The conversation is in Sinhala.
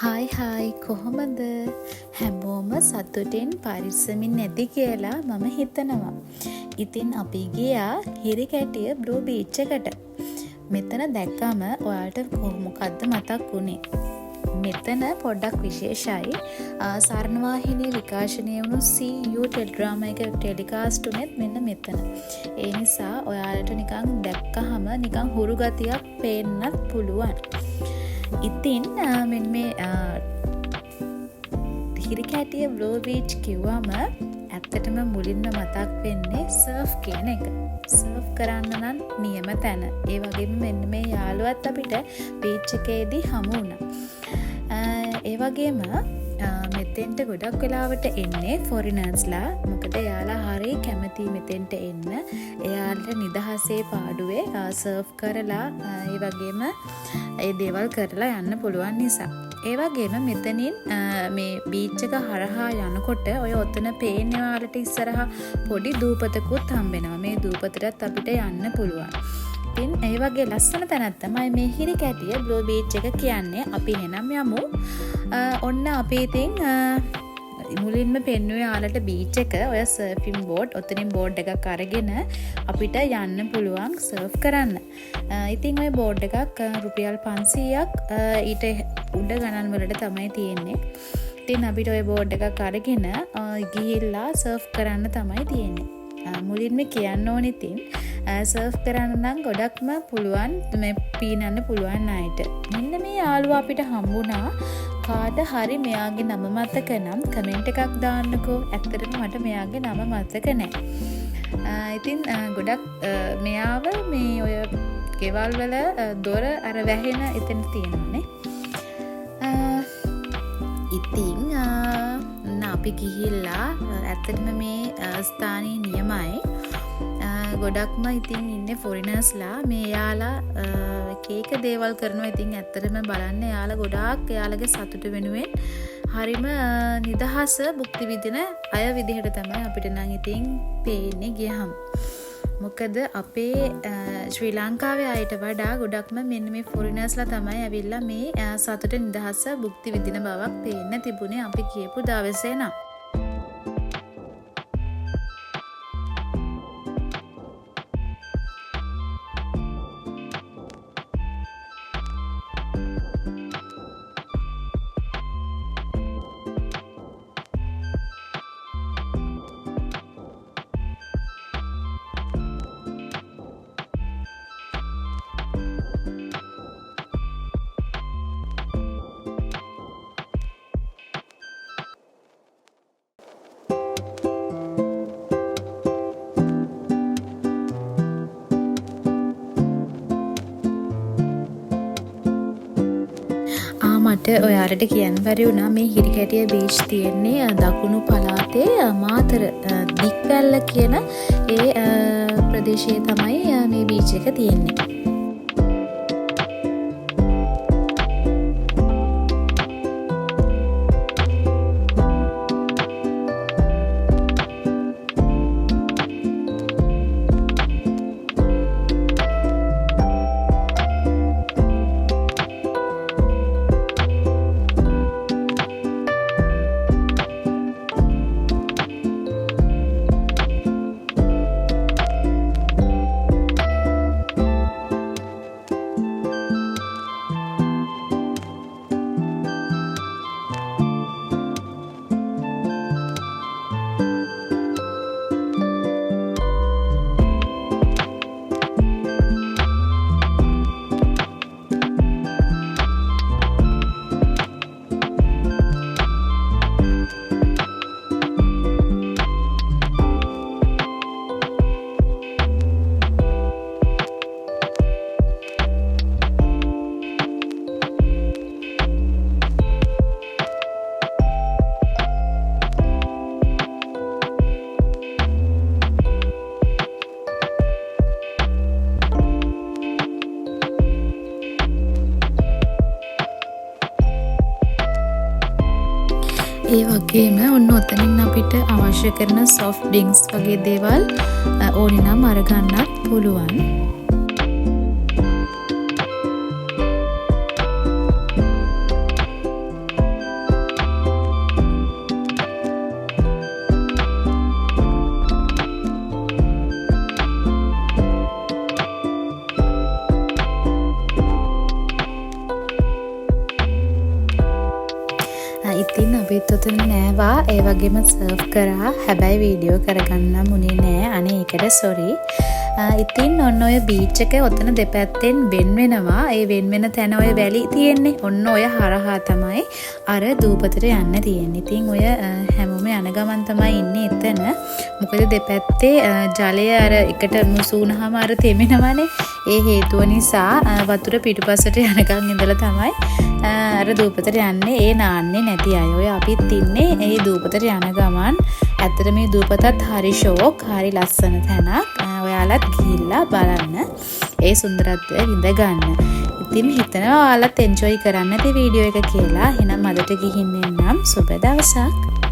හායි කොහොමද? හැමෝම සතුටින් පරිස්සමින් නැති කියලා මම හිතනවා. ඉතින් අපි ගියා හිරිකැටිය බ්ලූ බීච් එකට. මෙතන දැක්කම ඔයාලට මොකද්ද මතක් වුනේ? මෙතන පොඩ්ඩක් විශේෂයි. සරණවාහිනිය විකාශනය වුණු CU ටෙලිඩ්‍රාමා එක ටෙලිකාස්ට් උනේත් මෙන්න මෙතන. ඒ නිසා ඔයාලට නිකන් දැක්කහම නිකන් හුරු ගතියක් පේන්නත් පුළුවන්. ඉතින් මෙන්න මේ හිරිකැටිය බ්ලූ බීච් කිව්වම ඇත්තටම මුලින්ම මතක් වෙන්නේ සර්ෆ් කියන එක. සර්ෆ් කරන්න නම් නියම තැන. ඒ වගේම මෙන්න මේ යාළුවත් අපිට බීච් එකේදී හමු වුණා. ඒ වගේම මෙතෙන්ට ගොඩක් වෙලාවට එන්නේ ෆොරිනර්ස්ලා. මොකද එයාලා හරි කැමති මෙතෙන්ට එන්න. එයාලට නිදහසේ පාඩුවේ සර්ෆ් කරලා ඒ වගේම ඒ දේවල් කරලා යන්න පුළුවන් නිසා. ඒ වගේම මෙතනින් මේ බීච් එක හරහා යනකොට ඔය ඔතන පේන්නේ ඔයාලට ඉස්සරහා පොඩි දූපතකුත් හම්බෙනවා. මේ දූපතටත් අපිට යන්න පුළුවන්. ඉතින් ඒ වගේ ලස්සන තැනක් තමයි මේ හිරිකැටිය බ්ලූ බීච් එක කියන්නේ. අපි එහෙනම් යමු. ඔන්න අපි ඉතින් මුලින්ම පෙන්නුවේ යාලට බීච් එක. ඔය සර්ෆින් බෝඩ් ඔතනින් බෝඩ් එකක් අරගෙන අපිට යන්න පුළුවන් සර්ෆ් කරන්න. ඉතින් ඔය බෝඩ් එකක් රුපියල් 500ක් ඊට උඩ ගණන් වලට තමයි තියෙන්නේ. ඉතින් අපිට ඔය බෝඩ් එකක් අරගෙන ගිහිල්ලා සර්ෆ් කරන්න තමයි තියෙන්නේ. මුලින්ම කියන්න ඕනේ ඉතින් සර්ෆ් කරන්න නම් ගොඩක්ම පුළුවන් මේ පීනන්න පුළුවන් අයට. මෙන්න මේ යාළුවා අපිට හම්බුණා. කාට හරි මෙයාගේ නම මතක නම් කමෙන්ට් එකක් දාන්නකෝ. ඇත්තටම මට මෙයාගේ නම මතක නැහැ. ඉතින් ගොඩක් මෙයාව මේ ඔය ගෙවල් වල දොර අර වැහෙන එතන තියෙනවානේ. ඉතින් අපි ගිහිල්ලා ඇත්තටම මේ ස්ථානීය නියමයි. ගොඩක්ම ඉතින් ඉන්නේ ෆොරිනර්ස්ලා. මේ යාලා එක දේවල් කරනවා. ඉතින් ඇත්තටම බලන්න යාලා ගොඩාක් යාලගේ සතුට වෙනුවෙන් හරිම නිදහස භුක්ති විඳින අය විදිහට තමයි අපිට නම් ඉතින් පේන්නේ ගියහම. මොකද අපේ ශ්‍රී ලංකාවේ අයට වඩා ගොඩක්ම මෙන්න මේ ෆොරිනර්ස්ලා තමයි ඇවිල්ලා මේ සතුට නිදහස භුක්ති විඳින බවක් පේන්න තිබුණේ අපි කියපු දවසේ නම්. මට ඔයාලට කියන්න බැරි වුණා මේ හිරිකැටිය බීච් තියෙන්නේ දකුණු පළාතේ මාතර දික්වැල්ල කියන ඒ ප්‍රදේශයේ තමයි මේ බීච් එක තියෙන්නේ. ඒ වගේම ඔන්න ඔතනින් අපිට අවශ්‍ය කරන සොෆ්ට් ඩ්‍රින්ක්ස් වගේ දේවල් ඕනි නම් අරගන්නත් පුළුවන්. ඉතින් අපිත් ඔතන නෑවා ඒ වගේම සර්ව් කරා හැබැයි වීඩියෝ කරගන්න මුණේ නෑ අනේ ඒකට සොරි. ඉතින් ඔන්න ඔය බීච් එක ඔතන දෙපැත්තෙන් වෙන් වෙනවා. ඒ වෙන් වෙන තැන ඔය වැලි තියෙන්නේ. ඔන්න ඔය හරහා තමයි අර දූපතට යන්න තියෙන්නේ. ඉතින් ඔය හැමෝම යන ගමන් තමයි ඉන්නේ එතන. මොකද දෙපැත්තේ ජලය අර එකට මුසු වුණාම අර තෙමෙනවනේ. ඒ හේතුව නිසා වතුර පිටුපසට යනකම් ඉඳලා තමයි අර දූපතට යන්නේ. ඒ නාන්නේ නැති අය. ඔය අපිත් ඉන්නේ ඒ දූපතට යන ගමන්. ඇත්තට මේ දූපතත් හරි ෂෝක්, හරි ලස්සන තැනක්. ඔයාලත් ගිහිල්ලා බලන්න. ඒ සුන්දරත්වය විඳ ගන්න. ඉතින් හිතනවා ඔයාලත් එන්ජොයි කරන්න මේ වීඩියෝ එක කියලා. එහෙනම් අදට ගිහින් එන්නම්. සුබ දවසක්.